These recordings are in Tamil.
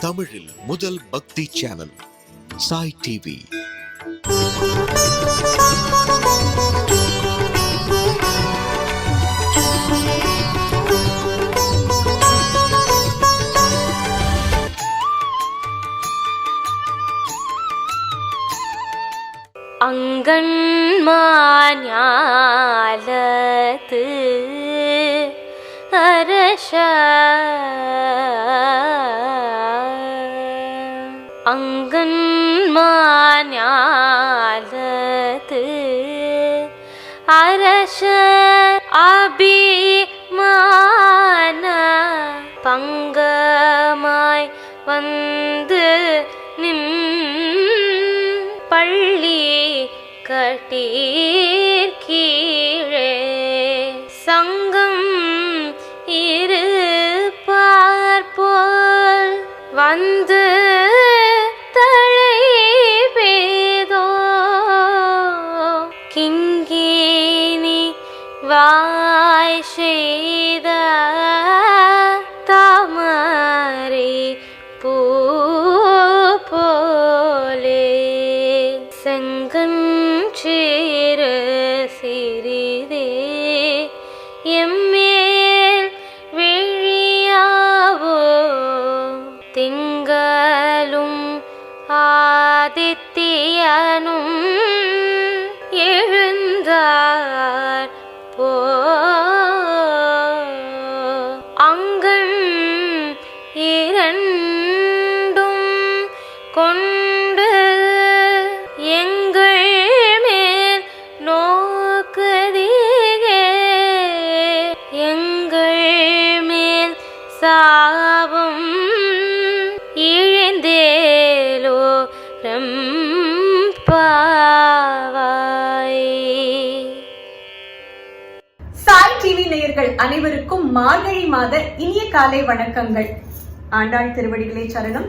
தமிழில் முதல் பக்தி சேனல் சாய் டிவி. அங்கண்மாஞாலத்து அரச அங்கண்மாஞாலத்து அரச அபிமான பங்கமாய் வந்து நின் பள்ளி கட்டீர் கீழே சங்கம் இருப்பார் போல் வந்து தலை பேதோ கிங்கினி வாய் செய்த தாமரை பூ போலே செங்கன் சிறு சிறிதே எம்மேல் விழியாவோ திங்களும் ஆதித்யனும் எழுந்தார் போ அங்கண் இரண்டும் கொண்டு எங்கள் மேல் நோக்குதிகே எங்கள் மேல் சாபம் இழிந்தேலோ ரம்பாவாய். சாய் டிவி நேயர்கள் அனைவருக்கும் மார்கழி மாத இனிய காலை வணக்கங்கள். ஆண்டாள் திருவடிகளே சரணம்.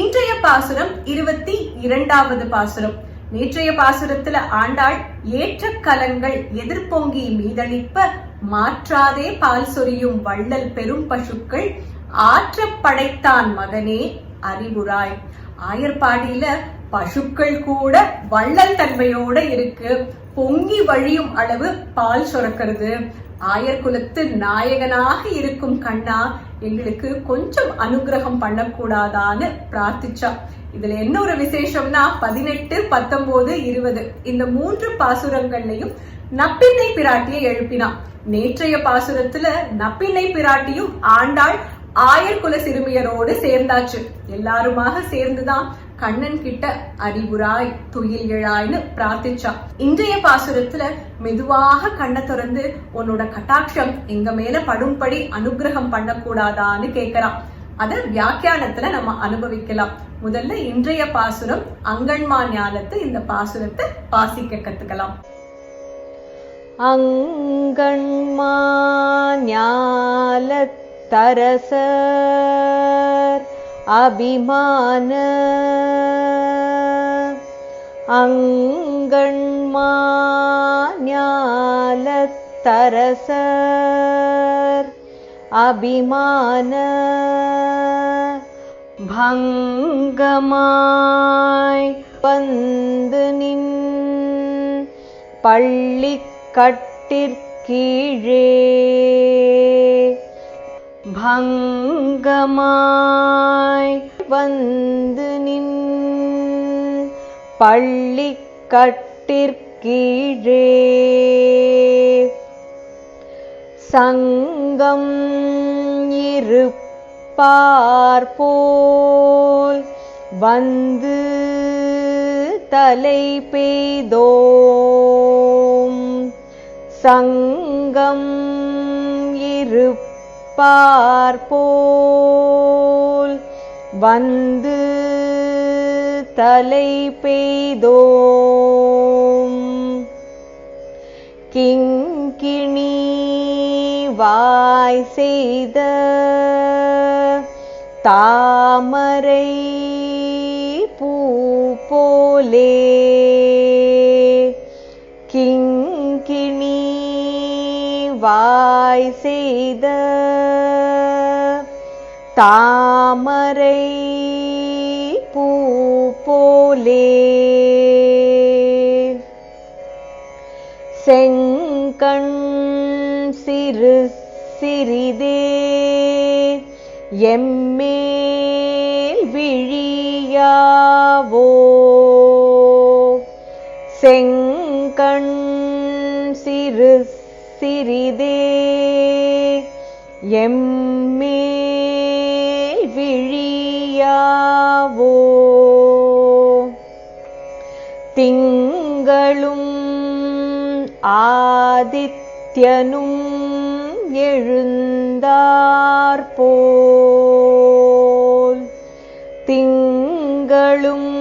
இன்றைய பாசுரம் 22வது பாசுரம். நேற்றைய பாசுரத்துல ஆண்டாள் ஏற்ற கலங்கள் எதிர்பொங்கி மீதளிப்ப மாற்றாதே பால் சொரியும் வள்ளல் பெரும் பசுக்கள் ஆற்ற படைத்தான் மகனே அறிவுராய். ஆயர்பாடியில பசுக்கள் கூட வள்ளல் தன்மையோட இருக்கு, பொங்கி வழியும் அளவு பால் சுரக்கிறது. ஆயர் குலத்து நாயகனாக இருக்கும் கண்ணா, எங்களுக்கு கொஞ்சம் அனுகிரகம் பண்ணக்கூடாதான்னு பிரார்த்திச்சா. இதுல என்ன ஒரு விசேஷம்னா 18, 19, 20 இந்த 3 பாசுரங்கள்லயும் நப்பின்னை பிராட்டியை எழுப்பினான். நேற்றைய பாசுரத்துல நப்பின்னை பிராட்டியும் ஆண்டாள் ஆயர் குல சிறுமியரோடு சேர்ந்தாச்சு. எல்லாருமாக சேர்ந்துதான் கண்ணன் கிட்ட அறிவுராய் துயில் எழாய்னு பிரார்த்திச்சா. இன்றைய பாசுரத்துல மெதுவாக கண்ணை திறந்து உன்னோட கட்டாட்சம் எங்க மேல படும்படி அனுகிரகம் பண்ணக்கூடாதான்னு கேட்கலாம். அத வியாக்கியானத்துல நம்ம அனுபவிக்கலாம். முதல்ல இன்றைய பாசுரம் அங்கண்மா ஞாலத்து இந்த பாசுரத்தை வாசிக்க கத்துக்கலாம். அங்கண்மா ஞாலத்தரசர் அபிமான அங்கண்மா ஞாலத்தரசர் அபிமான பங்கமாய் வந்து நின் பள்ளி கட்டிற்கீழே பங்கமாய் வந்து நின் பள்ளி கட்டிற்கீழே சங்கம் இருப்பார் போல் வந்து தலை பெய்தோம் சங்கம் இருப்பார் போல் வந்து தலை பெய்தோம் கிங்கிணி வாய் செய்த தாமரை பூ போலே கிங்கிணி வாய் செய்த தாமரை போலே செங்கண் சிறு சிறிதே எம்மேல் விழியாவோ செங்கண் சிறு சிறிதே எம்மேல் விழியாவோ திங்களும் ஆதித்யனும் எழுந்தாற்போல் திங்களும்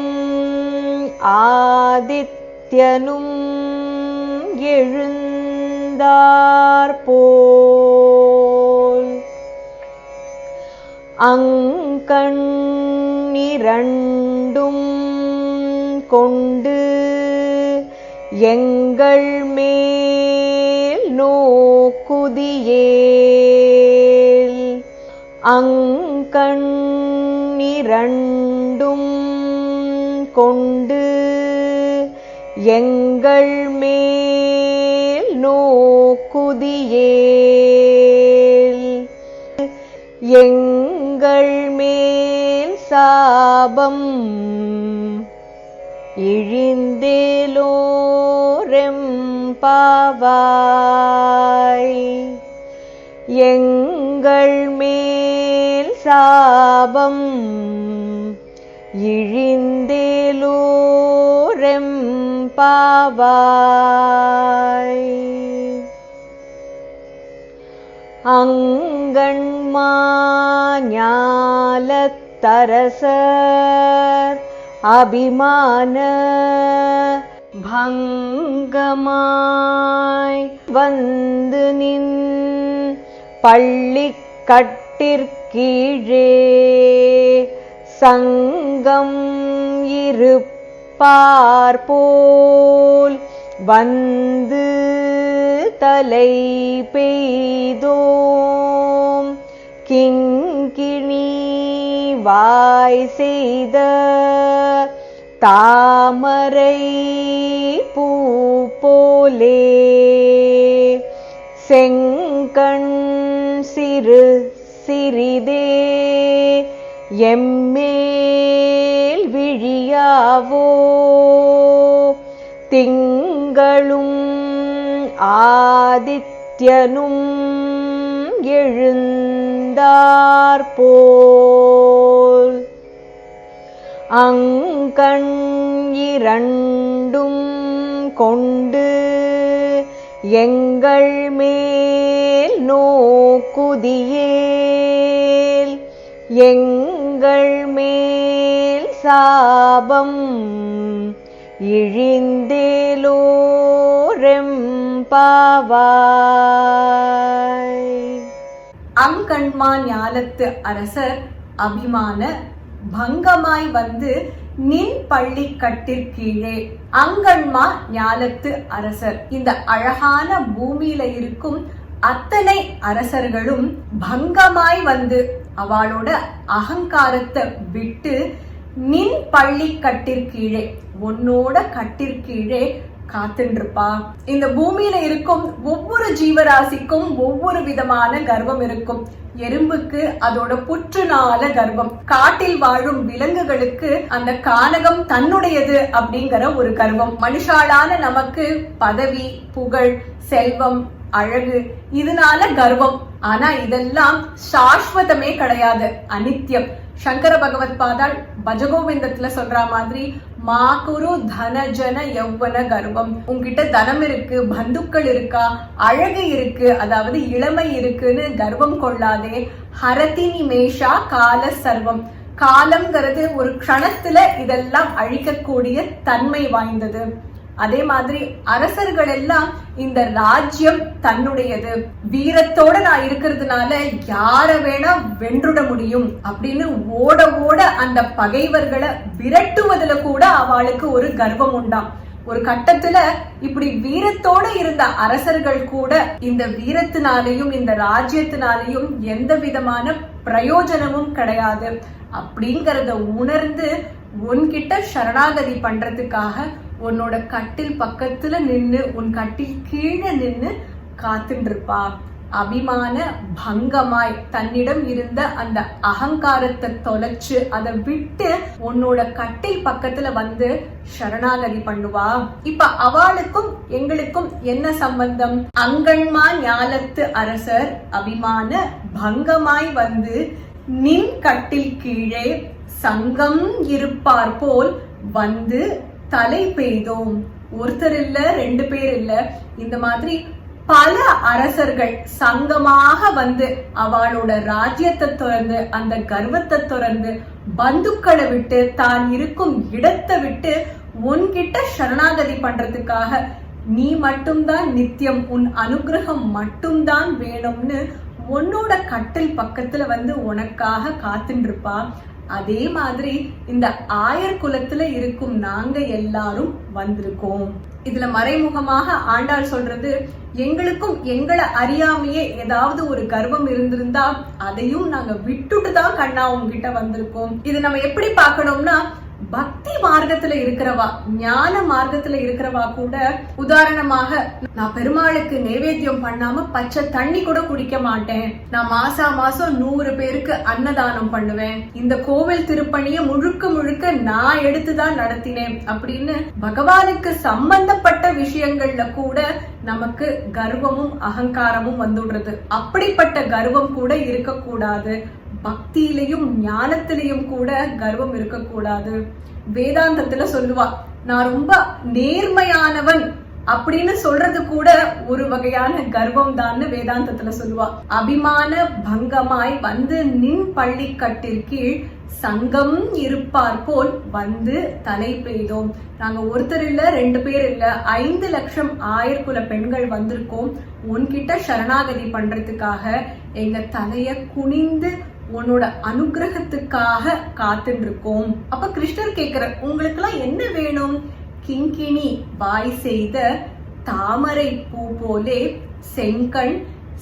ஆதித்யனும் எழுந்தாற்போல் அங்கண் இரண்டும் கொண்டு எங்கள் மேல் நோக்குதியேல் அங்கண் இரண்டும் கொண்டு எங்கள் மேல் நோக்குதியேல் எங்கள் மேல் சாபம் இழிந்தேலோரெம்பாவாய் எங்கள் மேல் சாபம் இழிந்தேலோரெம்பாவாய் அங்கண்மாஞாலத்தரசர் அபிமான பங்கமாய் வந்து நின் பள்ளிக்கட்டிற்கீழே சங்கம் இருப்பார் போல் வந்து தலை பெய்தோம் கிங்கிணி வாய் செய்த தாமரை பூ போலே செங்கண் சிறு சிறிதே எம்மேல் விழியாவோ திங்களும் ஆதித்யனும் எழுந்தாற்போல் அங்கண் இரண்டும் கொண்டு எங்கள் மேல் நோக்குதியேல் எங்கள் மேல் சாபம் இழிந்தேலோரெம்பாவாய் அங்கண்மா ஞாலத்து அரசர் அபிமான பங்கமாய் வந்து நின் பள்ளி கட்டிற்கீழே. அங்கண்மா ஞாலத்து அரசர், இந்த அழகான பூமியில இருக்கும் அத்தனை அரசர்களும் பங்கமாய் வந்து அவளோட அகங்காரத்தை விட்டு நின் பள்ளி கட்டிற்கீழே, உன்னோட கட்டிற்கீழே காத்துருப்பா. இந்த பூமியில இருக்கும் ஒவ்வொரு ஜீவராசிக்கும் ஒவ்வொரு விதமான கர்வம் இருக்கும். எறும்புக்கு அதோட புற்றுனால கர்வம், காட்டில் வாழும் விலங்குகளுக்கு அந்த கானகம் தன்னுடையது அப்படிங்கிற ஒரு கர்வம், மனுஷாலான நமக்கு பதவி, புகழ், செல்வம், அழகு, இதனால கர்வம். ஆனா இதெல்லாம் சாஸ்வதமே கிடையாது, அனித்யம். சங்கர பகவத் பாதாள் பஜகோவிந்தத்துல சொல்ற மாதிரி மா குரு தன ஜன யௌவன கர்வம். உங்ககிட்ட தனம் இருக்கு, பந்துக்கள் இருக்கா, அழகு இருக்கு, அதாவது இளமை இருக்குன்னு கர்வம் கொள்ளாதே. ஹரதி நிமேஷா கால சர்வம், காலம்ங்கிறது ஒரு க்ஷணத்துல இதெல்லாம் அழிக்கக்கூடிய தன்மை வாய்ந்தது. அதே மாதிரி அரசர்கள் எல்லாம் இந்த ராஜ்யம் தன்னுடையது, வீரத்தோட நான் இருக்கிறதுனால யார வேணா வென்றுட முடியும் அப்படின்னு ஓட ஓட அந்த பகைவர்களை விரட்டுவதுல கூட அவளுக்கு ஒரு கர்வம் உண்டாம். ஒரு கட்டத்துல இப்படி வீரத்தோட இருந்த அரசர்கள் கூட இந்த வீரத்தினாலையும் இந்த ராஜ்யத்தினாலையும் எந்த விதமான பிரயோஜனமும் கிடையாது அப்படிங்கறத உணர்ந்து உன்கிட்ட சரணாகதி பண்றதுக்காக உன்னோட கட்டில் பக்கத்துல நின்னு உன் கட்டில் கீழே நின்னு காத்துட்டு இருப்பா. அபிமான பங்கமாய் தன்னிடம் இருந்த அந்த அகங்காரத்தை தொலைச்சு அதை விட்டு உன்னோட கட்டில் பக்கத்துல வந்து சரணாகதி பண்ணுவா. இப்ப அவளுக்கும் எங்களுக்கும் என்ன சம்பந்தம்? அங்கன்மா ஞாலத்து அரசர் அபிமான பங்கமாய் வந்து நின் கட்டில் கீழே சங்கம் இருப்பார் போல் வந்து தலை பெய்தோம். ஒருத்தர் இல்ல, 2 பேர் இல்ல, இந்த மாதிரி பல அரசர்கள் சங்கமாக வந்து அவளோட ராஜ்யத்தை துறந்து அந்த கர்வத்தை துறந்து பந்துக்களை விட்டு தான் இருக்கும் இடத்தை விட்டு உன்கிட்ட சரணாகதி பண்றதுக்காக நீ மட்டும்தான் நித்தியம், உன் அனுகிரகம் மட்டும்தான் வேணும்னு உன்னோட கட்டில் பக்கத்துல வந்து உனக்காக காத்துட்டு இருப்பா. அதே மாதிரி இந்த ஆயர் குலத்துல இருக்கும் நாங்க எல்லாரும் வந்திருக்கோம். இதுல மறைமுகமாக ஆண்டாள் சொல்றது, எங்களுக்கும் எங்களை அறியாமையே ஏதாவது ஒரு கர்வம் இருந்திருந்தா அதையும் நாங்க விட்டுட்டு தான் கண்ணா உங்ககிட்ட வந்திருக்கோம். இது நம்ம எப்படி பார்க்கணும்னா, பக்தி மார்க்கத்துல இருக்கிறவா, ஞான மார்க்கத்துல இருக்கிறவா கூட உதாரணமாக, நான் பெருமாளுக்கு நைவேத்தியம் பண்ணாம பச்சை தண்ணி கூட குடிக்க மாட்டேன், நான் மாசம் 100 பேருக்கு அன்னதானம் பண்ணுவேன், இந்த கோவில் திருப்பணியை முழுக்க முழுக்க நான் எடுத்துதான் நடத்தினேன் அப்படின்னு பகவானுக்கு சம்பந்தப்பட்ட விஷயங்கள்ல கூட நமக்கு கர்வமும் அகங்காரமும் வந்துடுறது. அப்படிப்பட்ட கர்வம் கூட இருக்கக்கூடாது. பக்தியிலையும் ஞானத்திலையும் கூட கர்வம் இருக்கக்கூடாது. வேதாந்தத்துல சொல்லுவா, நான் ரொம்ப நேர்மையானவன் அப்படின்னு சொல்றது கூட ஒரு வகையான கர்வம் தான் வேதாந்தத்துல சொல்லுவா. அபிமான பங்கமாய் வந்து நின் பள்ளி கட்டிற்கீழ் சங்கம் இருப்பார் போல் வந்து தலை பெய்தோம். நாங்க ஒருத்தர் இல்ல, 2 பேர் இல்ல, 5 லட்சம் ஆயர்குல பெண்கள் வந்திருக்கோம் உன்கிட்ட சரணாகதி பண்றதுக்காக. எங்க தலைய குனிந்து உன்னோட அனுகிரகத்துக்காக காத்துட்டு இருக்கோம். அப்ப கிருஷ்ணர் கேக்குற, உங்களுக்கு எல்லாம் என்ன வேணும்? கிங்கிணி வாய் செய்த தாமரை பூ போலே செங்கண்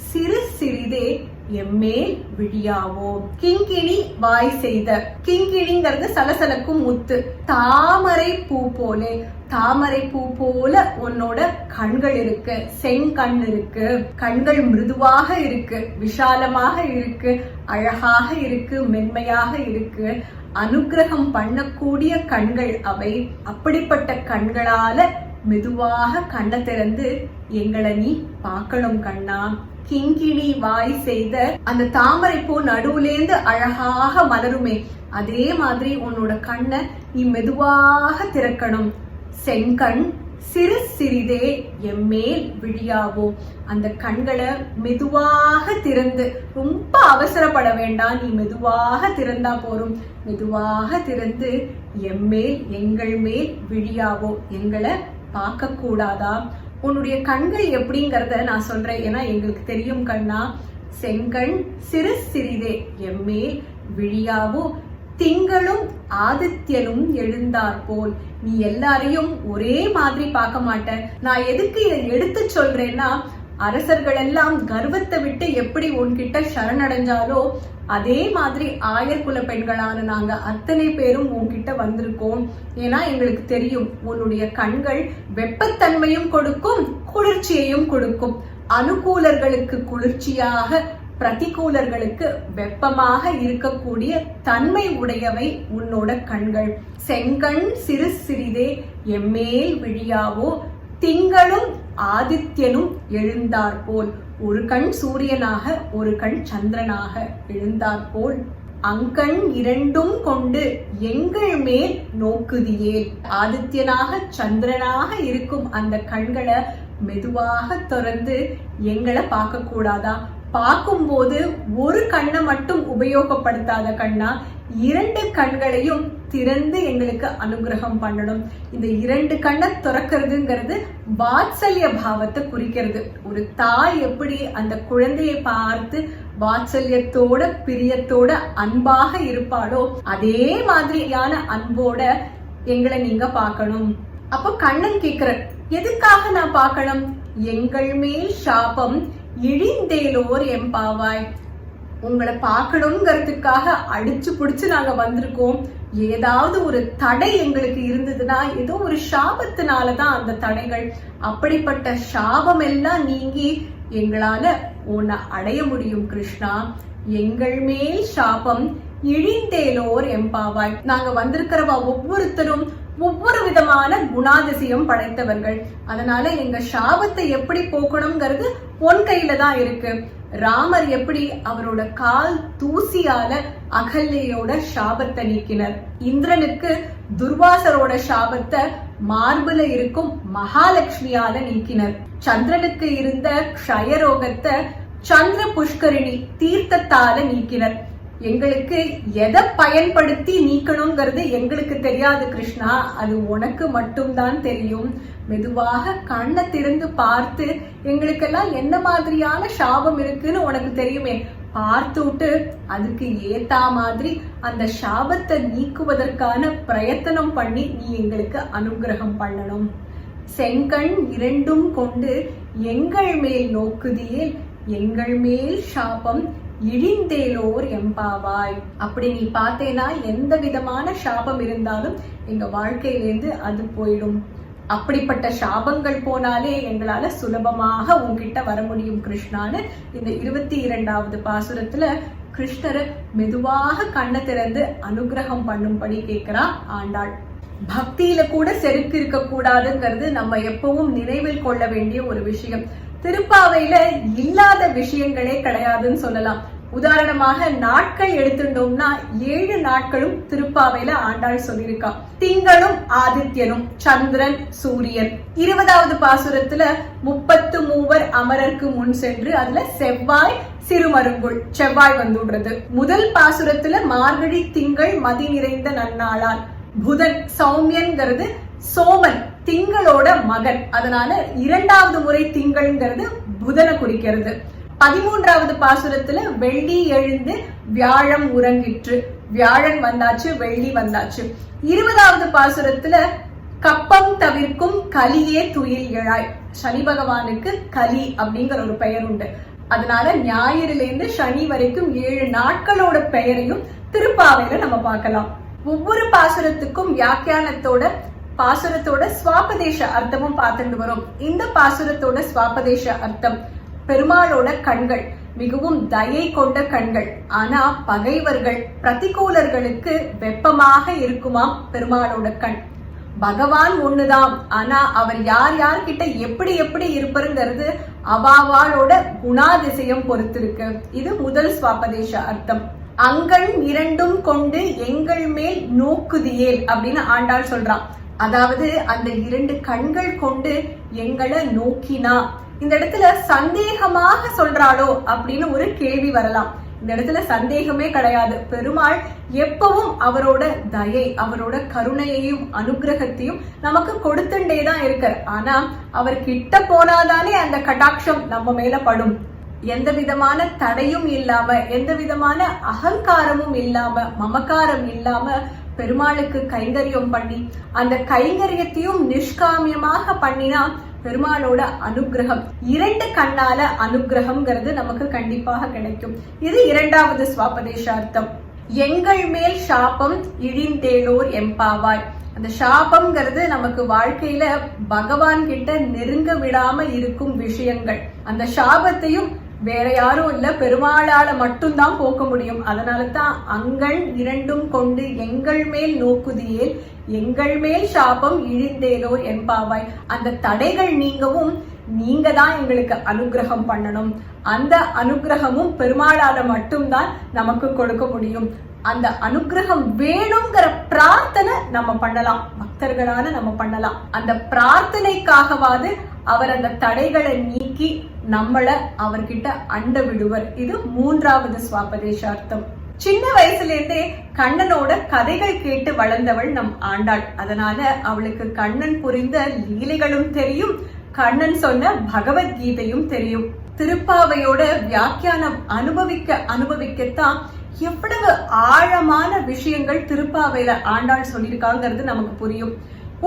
சிறு சிறிதே எம்மேல் விழியாவோ. கிங்கிணி வாய் செய்த, கிங்கிணிங்கிறது சலசலக்கும் முத்து. தாமரை பூ போலே, தாமரை பூ போல உன்னோட கண்கள் இருக்கு, செங்கண் இருக்கு, கண்கள் மிருதுவாக இருக்கு, விஷாலமாக இருக்கு, அழகாக இருக்கு, மென்மையாக இருக்கு, அனுகிரகம் பண்ணக்கூடிய கண்கள் அவை. அப்படிப்பட்ட கண்களால மெதுவாக கண்ணை திறந்து எங்களை நீ பார்க்கணும் கண்ணா. கிங்கிணி வாய் செய்த அந்த தாமரை பூ நடுவுலேந்து அழகாக மலருமே, அதே மாதிரி உன்னோட கண்ணை நீ மெதுவாக திறக்கணும். செங்கண் சிறு சிறிதே எம்மேல் விழியாவோ. அந்த கண்களை மெதுவாக திறந்து, ரொம்ப அவசரப்பட வேண்டாம், நீ மெதுவாக திறந்தா போரும். மெதுவாக திறந்து எம்மேல், எங்கள் மேல் விழியாவோ, எங்களை பார்க்க கூடாதா? உன்னுடைய கண்கள் எப்படிங்கறத நான் சொல்றேன், ஏன்னா எங்களுக்கு தெரியும் கண்ணா. செங்கண் சிறு சிறிதே எம்மேல் விழியாவோ, திங்களும் ஆதித்யனும் எழுந்தார் போல். நீ எல்லாரையும் ஒரே மாதிரி பார்க்க மாட்ட. நான் எதுக்கு இதை எடுத்து சொல்றேன்னா, அரசர்கள் எல்லாம் கர்வத்தை விட்டு எப்படி உன்கிட்ட சரணடைஞ்சாலோ அதே மாதிரி ஆயர்குல பெண்களான நாங்க அத்தனை பேரும் உன்கிட்ட வந்திருக்கோம். ஏன்னா எங்களுக்கு தெரியும் உன்னுடைய கண்கள் வெப்பத்தன்மையும் கொடுக்கும், குளிர்ச்சியையும் கொடுக்கும். அனுகூலர்களுக்கு குளிர்ச்சியாக, பிரதிகூலர்களுக்கு வெப்பமாக இருக்கக்கூடிய தன்மை உடையவை உன்னோட கண்கள். செங்கண் சிறு சிறிதே எம்மேல் விழியாவோ, திங்களும் ஆதித்யனும் எழுந்தார் போல். ஒரு கண் சூரியனாக, ஒரு கண் சந்திரனாக எழுந்தார் போல். அங்கண் இரண்டும் கொண்டு எங்கள் மேல் நோக்குதியே. ஆதித்யனாக சந்திரனாக இருக்கும் அந்த கண்களை மெதுவாக திறந்து எங்களை பார்க்க கூடாதா? பார்க்கும்போது ஒரு கண்ணை மட்டும் உபயோகப்படுத்தாத கண்ணா, 2 கண்களையும் திறந்து எங்களுக்கு அனுகிரகம் பண்ணணும். இந்த 2 கண்ணை திறக்கிறதுங்கிறது வாத்சல்ய பாவத்தை குறிக்கிறது. ஒரு தாய் எப்படி அந்த குழந்தையை பார்த்து வாத்சல்யத்தோட பிரியத்தோட அன்பாக இருப்பாளோ அதே மாதிரியான அன்போட எங்களை நீங்க பார்க்கணும். அப்போ கண்ணன் கேக்குற, எதுக்காக நான் பார்க்கணும்? எங்கள் மேல் சாபம் இழிந்தேலோர் எம்பாவாய். உங்களை பார்க்கணுங்கிறதுக்காக அடிச்சு பிடிச்சு நாங்க வந்திருக்கோம். ஏதாவது ஒரு தடை எங்களுக்கு இருந்ததுன்னா ஏதோ ஒரு சாபத்தினாலதான் அந்த தடைகள். அப்படிப்பட்ட சாபம் எல்லாம் நீங்கி எங்களால உன்னை அடைய முடியும் கிருஷ்ணா. எங்கள் மேல் சாபம் இழிந்தேலோர் எம்பாவாய். நாங்க வந்திருக்கிறவா ஒவ்வொருத்தரும் ஒவ்வொரு விதமான குணாதிசயம் படைத்தவர்கள். அதனால எங்க சாபத்தை எப்படி போக்கணும்ங்கிறது உன் கையில தான் இருக்கு. ராமர் எப்படி அவரோட கால் தூசியால அகல்யோட சாபத்தை நீக்கினர். இந்திரனுக்கு துர்வாசரோட சாபத்தை மார்புல இருக்கும் மகாலட்சுமியால நீக்கினர். சந்திரனுக்கு இருந்த க்ஷயரோகத்தை சந்திர புஷ்கரிணி தீர்த்தத்தால நீக்கினர். எங்களுக்கு எதை பயன்படுத்தி நீக்கணுங்கிறது எங்களுக்கு தெரியாது கிருஷ்ணா, அது உனக்கு மட்டும்தான் தெரியும். மெதுவாக கண்ணை திறந்து பார்த்து எங்களுக்கெல்லாம் என்ன மாதிரியான சாபம் இருக்குன்னு உனக்கு தெரியுமே, பார்த்துட்டு அதுக்கு ஏத்தா மாதிரி அந்த சாபத்தை நீக்குவதற்கான பிரயத்தனம் பண்ணி நீ எங்களுக்கு அனுகிரகம் பண்ணணும். செங்கண் இரண்டும் கொண்டு எங்கள் மேல் நோக்குதியேல் எங்கள் மேல் சாபம் இழிந்தேலோர் எம்பாவாய். அப்படி நீ பார்த்தேனா எந்த விதமான சாபம் இருந்தாலும் எங்க வாழ்க்கையிலேருந்து அது போயிடும். அப்படிப்பட்ட சாபங்கள் போனாலே எங்களால சுலபமாக உன்கிட்ட வர முடியும் கிருஷ்ணான்னு இந்த 22வது பாசுரத்துல கிருஷ்ணரை மெதுவாக கண்ணை திறந்து அனுகிரகம் பண்ணும்படி கேட்கிறா ஆண்டாள். பக்தியில கூட செருக்கு இருக்க கூடாதுங்கிறது நம்ம எப்பவும் நினைவில் கொள்ள வேண்டிய ஒரு விஷயம். திருப்பாவையில இல்லாத விஷயங்களே கிடையாதுன்னு சொல்லலாம். உதாரணமாக நாட்கள் எடுத்துட்டோம்னா 7 நாட்களும் திருப்பாவையில ஆண்டாள் சொல்லியிருக்கா. திங்களும் ஆதித்யனும் சந்திரன் சூரியன். 20வது பாசுரத்துல 33 அமரருக்கு முன் சென்று அதுல செவ்வாய் சிறுமருங்குள் செவ்வாய் வந்துடுறது. முதல் பாசுரத்துல மார்கழி திங்கள் மதி நிறைந்த நன்னாளால். புதன் சௌமியன்கிறது சோமன் திங்களோட மகன், அதனால 2வது முறை திங்கள்ங்கிறது புதனை குறிக்கிறது. 13வது பாசுரத்துல வெள்ளி எழுந்து வியாழம் உறங்கிற்று. வியாழன் வந்தாச்சு, வெள்ளி வந்தாச்சு. 20வது பாசுரத்துல கப்பம் தவிர்க்கும் கலியே துயில் எழாய். சனி பகவானுக்கு கலி அப்படிங்கிற ஒரு பெயர் உண்டு. அதனால ஞாயிறிலிருந்து சனி வரைக்கும் 7 நாட்களோட பெயரையும் திருப்பாவையில நம்ம பார்க்கலாம். ஒவ்வொரு பாசுரத்துக்கும் வியாக்கியானத்தோட பாசுரத்தோட ஸ்வாபதேச அர்த்தமும் பார்த்துட்டு வரும். இந்த பாசுரத்தோட ஸ்வாபதேச அர்த்தம் பெருமாளோட கண்கள் மிகவும் தயை கொண்ட கண்கள். ஆனா பகைவர்கள் பிரதிகூலர்களுக்கு வெப்பமாக இருக்குமாம் பெருமாளோட கண். பகவான் ஒண்ணுதான், ஆனா அவர் யார் யார்கிட்ட எப்படி எப்படி இருப்பாருங்கிறது அவாவாளோட குணாதிசயம் பொறுத்திருக்கு. இது முதல் ஸ்வாபதேச அர்த்தம். அங்கண் இரண்டும் கொண்டு எங்கள் மேல் நோக்குதியேல் அப்படின்னு ஆண்டாள் சொல்றான். அதாவது அந்த 2 கண்கள் கொண்டு எங்களை நோக்கினா. இந்த இடத்துல சந்தேகமாக சொல்றாளோ அப்படின்னு ஒரு கேள்வி வரலாம். இந்த இடத்துல சந்தேகமே கிடையாது. பெருமாள் எப்பவும் அவரோட தயை அவரோட கருணையையும் அனுகிரகத்தையும் நமக்கு கொடுத்துட்டே தான் இருக்கார். ஆனா அவர் கிட்ட போனாதானே அந்த கடாட்சம் நம்ம மேல படும். எந்த விதமான தடையும் இல்லாம எந்த விதமான அகங்காரமும் இல்லாம மமக்காரம் இல்லாம பெருமாளுக்கு கைங்கரியம் பண்ணி அந்த கைங்கரியத்தையும் நிஷ்காமியமாக பண்ணினா பெருமாளோட அனுகிரகம் 2 கண்ணால அனுகிரகம்ங்கிறது நமக்கு கண்டிப்பாக கிடைக்கும். இது 2வது ஸ்வாபதேசார்த்தம். எங்கள் மேல் சாபம் இழிந்தேலோர் எம்பாவாய். அந்த சாபம்ங்கிறது நமக்கு வாழ்க்கையில பகவான் கிட்ட நெருங்க விடாம இருக்கும் விஷயங்கள். அந்த சாபத்தையும் வேற யாரும் இல்ல பெருமாளால மட்டும்தான் போக்க முடியும். அதனாலதான் அங்கண் இரண்டும் கொண்டு எங்கள் மேல் நோக்குதியேல் எங்கள் மேல் சாபம் இழிந்தேலோ எம்பாவாய். அந்த தடைகள் நீங்கவும் நீங்க தான் எங்களுக்கு அனுகிரகம் பண்ணணும். அந்த அனுகிரகமும் பெருமாளால மட்டும்தான் நமக்கு கொடுக்க முடியும். அந்த அனுகிரகம் வேணுங்கிற பிரார்த்தனை நம்ம பண்ணலாம், பக்தர்களால நம்ம பண்ணலாம். அந்த பிரார்த்தனைக்காகவாது அவர் அந்த தடைகளை நீக்கி நம்மள அவர்கிட்ட அண்ட விடுவர். இது 3வது ஸ்வாபதேசார்த்தம். சின்ன வயசுல இருந்தே கண்ணனோட கதைகள் கேட்டு வளர்ந்தவள் நம் ஆண்டாள். அதனால அவளுக்கு கண்ணன் புரிந்த லீலைகளும் தெரியும், கண்ணன் சொன்ன பகவத்கீதையும் தெரியும். திருப்பாவையோட வியாக்கியானம் அனுபவிக்கத்தான் எவ்வளவு ஆழமான விஷயங்கள் திருப்பாவையில ஆண்டாள் சொல்லியிருக்காங்கிறது நமக்கு புரியும்.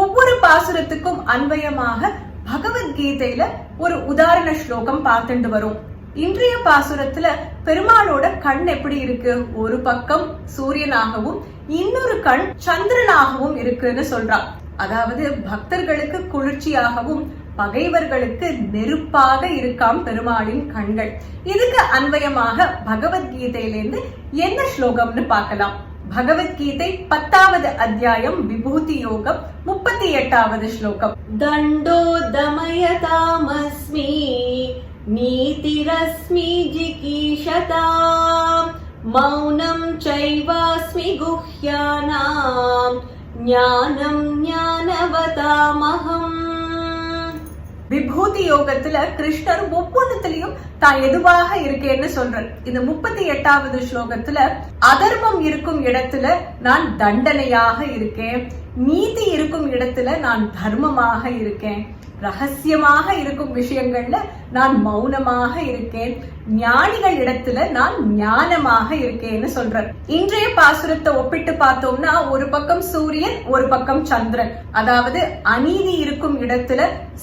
ஒவ்வொரு பாசுரத்துக்கும் அன்வயமாக பகவத்கீதையில ஒரு உதாரண ஸ்லோகம் பார்த்துட்டு வரும். இன்றைய பாசுரத்துல பெருமாளோட கண் எப்படி இருக்கு? ஒரு பக்கம் சூரியனாகவும் இன்னொரு கண் சந்திரனாகவும் இருக்குன்னு சொல்றான். அதாவது பக்தர்களுக்கு குளிர்ச்சியாகவும் பகைவர்களுக்கு நெருப்பாக இருக்காம் பெருமாளின் கண்கள். இதுக்கு அன்வயமாக பகவத்கீதையிலிருந்து என்ன ஸ்லோகம்னு பார்க்கலாம். பகவத்கீதை 10வது அத்தியாயம் விபூதி யோகம் 38வது ஸ்லோகம். தண்டோ தமயதாமஸ்மி நீதிரஸ்மி ஜிகீஷதாம் மௌனம் சைவாஸ்மி குஹ்யானாம் ஞானம் ஞானவதாமஹம். விபூதி யோகத்துல கிருஷ்ணர் ஒவ்வொன்றுத்திலையும் தான் எதுவாக இருக்கேன்னு சொல்றார். இந்த 38வது ஸ்லோகத்துல அதர்மம் இருக்கும் இடத்துல நான் தண்டனையாக இருக்கேன், நீதி இருக்கும் இடத்துல நான் தர்மமாக இருக்கேன், ரகசியமாக இருக்கும் விஷயங்கள்ல நான் மௌனமாக இருக்கேன், ஞானிகள் இடத்துல நான் ஞானமாக இருக்கேன்னு சொல்றேன். இன்றைய பாசுரத்தை ஒப்பிட்டு பார்த்தோம்னா ஒரு பக்கம் சூரியன் ஒரு பக்கம் சந்திரன். அதாவது அநீதி இருக்கும் இடத்துல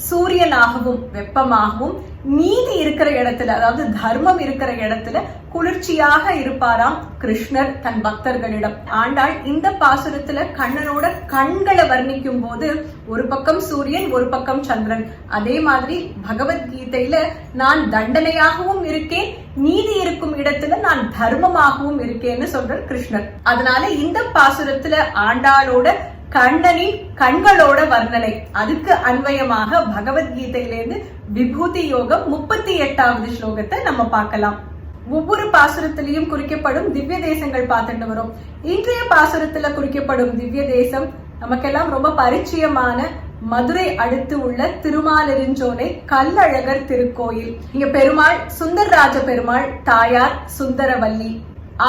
சூரியனாகவும் வெப்பமாகவும், நீதி இருக்கிற இடத்துல அதாவது தர்மம் இருக்கிற இடத்துல குளிர்ச்சியாக இருப்பாராம் கிருஷ்ணர் தன் பக்தர்களிடம். ஆண்டாள் இந்த பாசுரத்துல கண்ணனோட கண்களை வர்ணிக்கும் போது ஒரு பக்கம் சூரியன் ஒரு பக்கம் சந்திரன். அதே மாதிரி பகவத்கீதையில நான் தண்டனையாகவும் இருக்கேன், நீதி இருக்கும் இடத்துல நான் தர்மமாகவும் இருக்கேன்னு சொல்ற கிருஷ்ணர். அதனால இந்த பாசுரத்துல ஆண்டாளோட கண்ணனின் கண்களோட வர்ணனை, அதுக்கு அன்வயமாக பகவத்கீதையிலிருந்து விபூதி யோகம் 38வது ஸ்லோகத்தை நம்ம பார்க்கலாம். ஒவ்வொரு பாசுரத்திலையும் குறிக்கப்படும் திவ்ய தேசங்கள் பார்த்துட்டு வரும். இன்றைய பாசுரத்துல குறிக்கப்படும் திவ்ய தேசம் நமக்கெல்லாம் ரொம்ப பரிச்சயமான மதுரை அடுத்து உள்ள திருமாலிருஞ்சோலை கல்லழகர் திருக்கோயில். இங்க பெருமாள் சுந்தரராஜ பெருமாள், தாயார் சுந்தரவல்லி.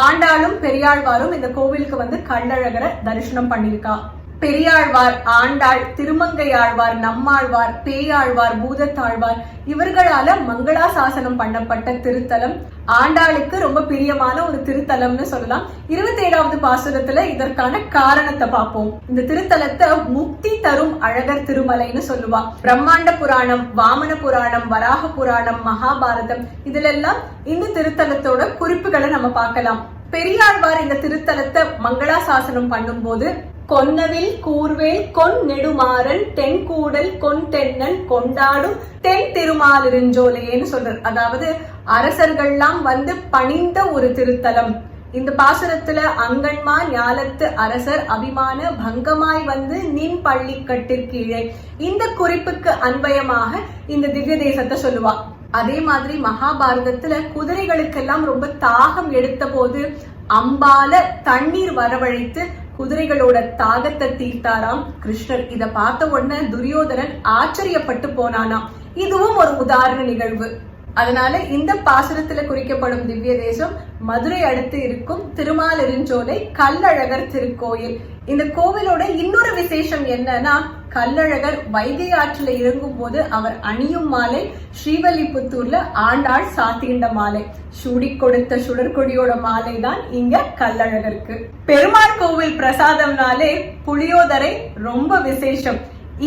ஆண்டாளும் பெரியாழ்வாரும் இந்த கோவிலுக்கு வந்து கல்லழகரை தரிசனம் பண்ணிருக்கா. பெரியாழ்வார், ஆண்டாள், திருமங்கையாழ்வார், நம்மாழ்வார், பேயாழ்வார், பூதத்தாழ்வார் இவர்களால மங்களாசாசனம் பண்ணப்பட்ட திருத்தலம். ஆண்டாளுக்கு ரொம்ப பிரியமான ஒரு திருத்தலம்னு சொல்லலாம். 27வது பாசுரத்துல இதற்கான காரணத்தை பார்ப்போம். இந்த திருத்தலத்தை முக்தி தரும் அழகர் திருமலைன்னு சொல்லுவா. பிரம்மாண்ட புராணம், வாமன புராணம், வராக புராணம், மகாபாரதம் இதுல எல்லாம் இந்த திருத்தலத்தோட குறிப்புகளை நம்ம பார்க்கலாம். பெரியாழ்வார் இந்த திருத்தலத்தை மங்களாசாசனம் பண்ணும் போது கொன்னவில் கூர்வேல் கொன் நெடுமாறன் தென்கூடல் கொன் தென்னன் கொண்டாடும் தென் திருமாலிருஞ்சோலையேன்னு சொல்றார். அதாவது அரசர்கள்லாம் வந்து பணிந்த ஒரு திருத்தலம். இந்த பாசுரத்துல அங்கன்மா ஞாலத்து அரசர் அபிமான பங்கமாய் வந்து நின் பள்ளி கட்டிற்கீழே இந்த குறிப்புக்கு அன்வயமாக இந்த திவ்ய தேசத்தை சொல்லுவா. அதே மாதிரி மகாபாரதத்துல குதிரைகளுக்கெல்லாம் ரொம்ப தாகம் எடுத்த போது அம்பால தண்ணீர் வரவழைத்து குதிரைகளோட தாகத்தை தீர்த்தாராம் கிருஷ்ணர். இத பார்த்த உடனே துரியோதனன் ஆச்சரியப்பட்டு போனானாம். இதுவும் ஒரு உதாரண நிகழ்வு. அதனால இந்த பாசுரத்துல குறிக்கப்படும் திவ்ய தேசம் மதுரை அடுத்து இருக்கும் திருமாலிருஞ்சோலை கல்லழகர் திருக்கோயில். இந்த கோவிலோட இன்னொரு விசேஷம் என்னன்னா, கல்லழகர் வைகை ஆற்றில இறங்கும் போது அவர் அணியும் மாலை ஸ்ரீவல்லிபுத்தூர்ல ஆண்டாள் சாத்திண்ட மாலை, சூடி கொடுத்த சுடற்கொடியோட மாலை தான் இங்க கல்லழகருக்கு. பெருமாள் கோவில் பிரசாதம்னாலே புளியோதரை ரொம்ப விசேஷம்.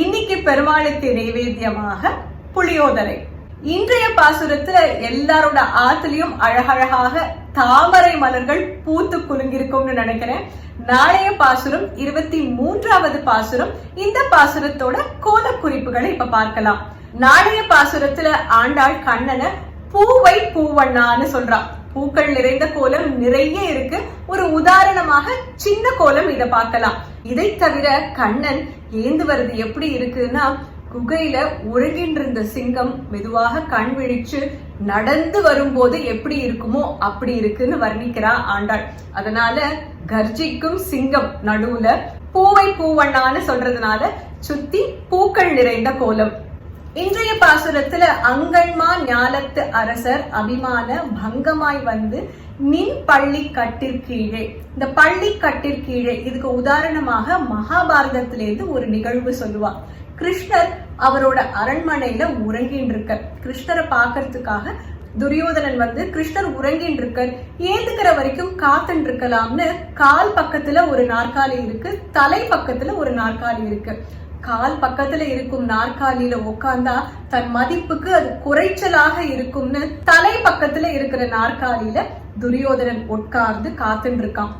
இன்னைக்கு பெருமாளுக்கு நைவேத்தியமாக புளியோதரை. இன்றைய பாசுரத்துல எல்லாரோட ஆத்துலயும் அழகழகாக தாமரை மலர்கள் பூத்து குலுங்கிருக்கும்னு நினைக்கிறேன். நாளைய பாசுரம் 23வது பாசுரம். இந்த பாசுரத்தோட கோல குறிப்புகளை இப்ப பார்க்கலாம். நாளைய பாசுரத்துல ஆண்டாள் கண்ணனை பூவை பூவண்ணான்னு சொல்றான். பூக்கள் நிறைந்த கோலம் நிறைய இருக்கு. ஒரு உதாரணமாக சின்ன கோலம் இத பார்க்கலாம். இதை தவிர கண்ணன் ஏந்து வருது எப்படி இருக்குன்னா, குகையில உறங்கின்றிருந்த சிங்கம் மெதுவாக கண் விழிச்சு நடந்து வரும்போது எப்படி இருக்குமோ அப்படி இருக்குன்னு வர்ணிக்கிறா ஆண்டாள். அதனால கர்ஜிக்கும் சிங்கம் நடுவுல பூவை பூவண்ணான்னு சொல்றதுனால சுத்தி பூக்கள் நிறைந்த கோலம். இன்றைய பாசுரத்துல அங்கன்மா ஞாலத்து அரசர் அபிமான பங்கமாய் வந்து நின் பள்ளி கட்டிற்கீழே. இந்த பள்ளி கட்டிற்கீழே இதுக்கு உதாரணமாக மகாபாரதத்திலேருந்து ஒரு நிகழ்வு சொல்லுவா. கிருஷ்ணர் அவரோட அரண்மனையில உறங்கின்னு இருக்க. கிருஷ்ணரை பாக்கிறதுக்காக துரியோதனன் வந்து கிருஷ்ணர் உறங்கின்னு இருக்க, ஏந்துக்கிற வரைக்கும் காத்துன்னு இருக்கலாம்னு கால் பக்கத்துல ஒரு நாற்காலி இருக்கு, தலை பக்கத்துல ஒரு நாற்காலி இருக்கு. கால் பக்கத்துல இருக்கும் நாற்காலியில உட்கார்ந்தா தன் மதிப்புக்கு அது குறைச்சலாக இருக்கும்னு தலை பக்கத்துல இருக்கிற நாற்காலியில துரியோதனன் உட்கார்ந்து காத்துட்டு இருக்கான்.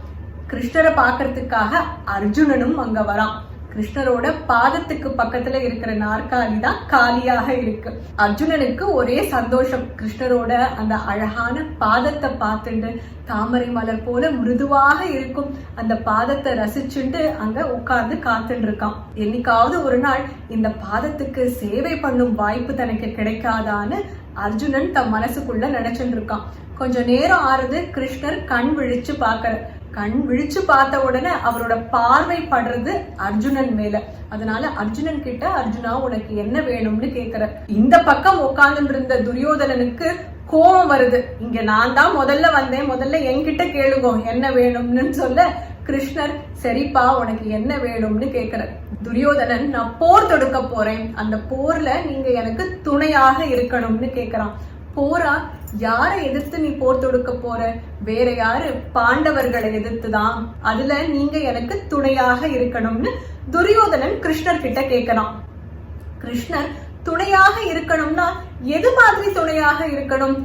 கிருஷ்ணரை பாக்குறதுக்காக அர்ஜுனனும் அங்க வரான். கிருஷ்ணரோட பாதத்துக்கு பக்கத்துல இருக்கிற நாற்காலி தான் காலியாக இருக்கு. அர்ஜுனனுக்கு ஒரே சந்தோஷம். கிருஷ்ணரோட அந்த அழகான பாதத்தை பார்த்துட்டு தாமரை மலர் போல மிருதுவாக இருக்கும் அந்த பாதத்தை ரசிச்சுட்டு அங்க உட்கார்ந்து காத்துட்டு இருக்கான். என்னைக்காவது ஒரு நாள் இந்த பாதத்துக்கு சேவை பண்ணும் வாய்ப்பு தனக்கு கிடைக்காதான்னு அர்ஜுனன் தன் மனசுக்குள்ள நினைச்சுட்டு இருக்கான். கொஞ்ச நேரம் ஆறுது. கிருஷ்ணர் கண் விழிச்சு பாக்குற. கண் விழிச்சு பார்த்த உடனே அவரோட பார்வை படுறது அர்ஜுனன் மேல. அதனால அர்ஜுனன் கிட்ட, அர்ஜுனா உனக்கு என்ன வேணும்னு கேக்குற. இந்த பக்கம் உட்கார்ந்து இருந்த துரியோதனனுக்கு கோபம் வருது. இங்க நான் தான் முதல்ல வந்தேன், முதல்ல என்கிட்ட கேளுங்க என்ன வேணும்னு சொல்ல கிருஷ்ணர் சரிப்பா உனக்கு என்ன வேணும்னு கேக்குற. துரியோதனன் நான் போர் தொடுக்க போறேன், அந்த போர்ல நீங்க எனக்கு துணையாக இருக்கணும்னு கேக்குறான். போரா? யாரை எதிர்த்து நீ போர் தொடுக்க போற? வேற யாரு? பாண்டவர்களை எதிர்த்துதான். அதுல நீங்க எனக்கு துணையாக இருக்கணும்னு துரியோதனன் கிருஷ்ணர் கிட்ட கேட்கலாம். கிருஷ்ணர் துணையாக இருக்கணும்னா எது மாதிரி துணையாக இருக்கணும்?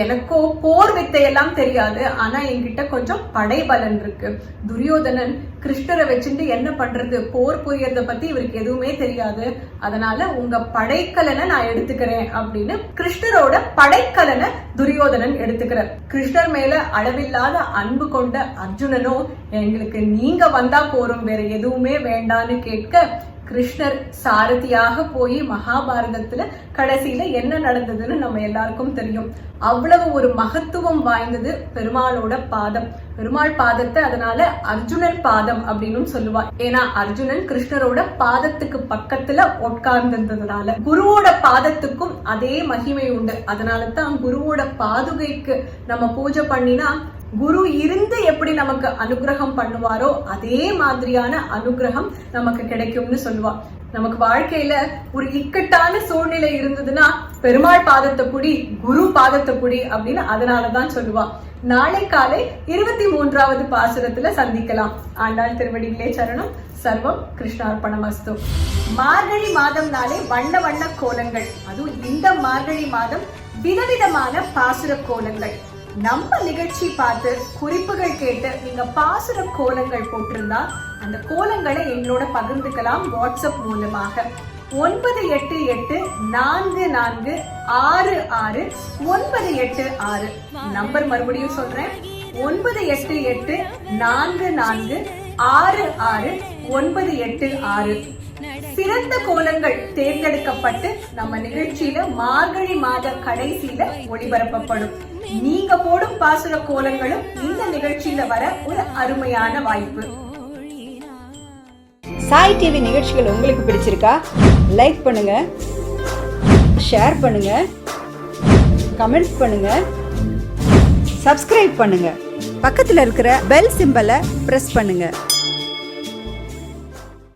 எனக்கோ போர் வித்தையெல்லாம் தெரியாது, ஆனா என்கிட்ட கொஞ்சம் படைபலன் இருக்கு. துரியோதனன் கிருஷ்ணரை வச்சுட்டு என்ன பண்றது, போர் புரியறத பத்தி இவருக்கு எதுவுமே தெரியாது, அதனால உங்க படைக்கலனை நான் எடுத்துக்கிறேன் அப்படின்னு கிருஷ்ணரோட படைக்கலனை துரியோதனன் எடுத்துக்கிறார். கிருஷ்ணர் மேல அளவில்லாத அன்பு கொண்ட அர்ஜுனனோ எங்களுக்கு நீங்க வந்தா போறோம், வேற எதுவுமே வேண்டான்னு கேட்க கிருஷ்ணர் சாரதியாக போய் மகாபாரதத்துல கடைசியில என்ன நடந்ததுன்னு நம்ம எல்லாருக்கும் தெரியும். அவ்வளவு ஒரு மகத்துவம் வாய்ந்தது பெருமாளோட பாதம். பெருமாள் பாதத்தை அதனால அர்ஜுனன் பாதம் அப்படின்னு சொல்லுவார். ஏன்னா அர்ஜுனன் கிருஷ்ணரோட பாதத்துக்கு பக்கத்துல உட்கார்ந்திருந்ததுனால. குருவோட பாதத்துக்கும் அதே மகிமை உண்டு. அதனாலதான் குருவோட பாதுகைக்கு நம்ம பூஜை பண்ணினா குரு இருந்து எப்படி நமக்கு அனுகிரகம் பண்ணுவாரோ அதே மாதிரியான அனுகிரகம் நமக்கு கிடைக்கும்னு சொல்லுவா. நமக்கு வாழ்க்கையில ஒரு இக்கட்டான சூழ்நிலை இருந்ததுன்னா பெருமாள் பாதத்தை புடி, குரு பாதத்தை புடி அப்படின்னு அதனாலதான் சொல்லுவா. நாளை காலை 23வது பாசுரத்துல சந்திக்கலாம். ஆண்டாள் திருவடிகளே சரணம். சர்வம் கிருஷ்ணார்ப்பணமஸ்து. மார்கழி மாதம் நாளே வண்ண வண்ண கோலங்கள், அதுவும் இந்த மார்கழி மாதம் விதவிதமான பாசுர கோலங்கள். நம்ம நிகழ்ச்சி பார்த்து குறிப்புகள் கேட்டு நீங்க பாசுர கோலங்கள் போட்டிருந்தா அந்த கோலங்களை எங்களோட பகிர்ந்துக்கலாம் வாட்ஸ்அப் மூலமாக. 9884466986 நம்பர் மறுபடியும் சொல்றேன், 9884466986. சிறந்த கோலங்கள் தேர்ந்தெடுக்கப்பட்டு நம்ம நிகழ்ச்சியில மார்கழி மாத கடைசியில ஒளிபரப்பப்படும். நீங்க போடும் பாசுர கோலங்களும் இந்த நிகழ்ச்சியில வர ஒரு அருமையான வாய்ப்பு. சாய் டிவி நிகழ்ச்சிகள் உங்களுக்கு பிடிச்சிருக்கா? லைக் பண்ணுங்க, ஷேர் பண்ணுங்க, கமெண்ட்ஸ் பண்ணுங்க, சப்ஸ்கிரைப் பண்ணுங்க, பக்கத்துல இருக்கிற பெல் சிம்பலை பிரஸ் பண்ணுங்க.